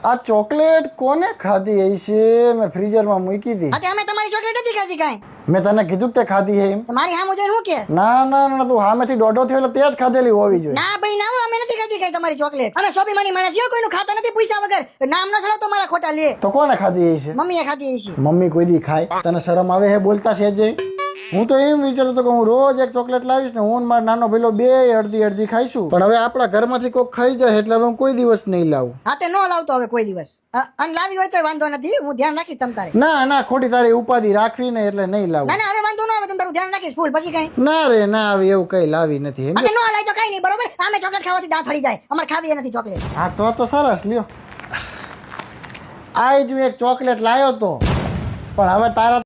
આ ચોકલેટ કોને ખાધી હશે? મેં ફ્રીઝરમાં મૂકી હતી. હા, અમે તમારી ચોકલેટ નથી ખાધી કાંઈ. મેં તને કીધું કે તે ખાધી હે એમ. મારી સામે જઈને હું કહેશ? ના ના ના, તું સામેથી દોઢો થયો એટલે તે જ ખાધેલી હોવી જોઈએ. ના ભાઈ ના, અમે નથી ખાધી કાંઈ તમારી ચોકલેટ. અમે સ્વાભિમાની માણસ છીએ, કોઈનું ખાતા નથી પૈસા વગર. નામ ન છોડો તો મારા ખોટા લે. તો કોને ખાધી હશે? મમ્મીએ ખાધી હશે. મમ્મી કોઈ દી ખાય? તને શરમ આવે હે બોલતા છે જે? હું તો એમ વિચારતો હતો કે હું રોજ એક ચોકલેટ લાવીશ ને હું ને મારો નાનો ભાઈલો બે અડધી અડધી ખાઈશું, પણ હવે આપણા ઘરમાંથી કોઈક ખાઈ જાય એટલે હવે હું કોઈ દિવસ નહીં લાવું. હા, તે ન લાવતો હવે કોઈ દિવસ. અને લાવી હોય તો વાંધો નથી, હું ધ્યાન રાખીશ તમ તારે. ના ના, ખોટી તારી ઉપાધિ રાખવી ને એટલે નહીં લાવું. ના ના, હવે વાંધો ન આવે, તમ તારું ધ્યાન રાખીશ ફૂલ. પછી કઈ ના રે ના, આવી એવું કઈ લાવી નથી. અને ન લાવી તો કઈ નહીં, બરોબર? આમે ચોકલેટ ખાવાથી દાંત હળી જાય, અમારે ખાવી નથી ચોકલેટ. હા તો સરસ લ્યો. આ જ હું એક ચોકલેટ લાવ્યો તો, પણ હવે તારા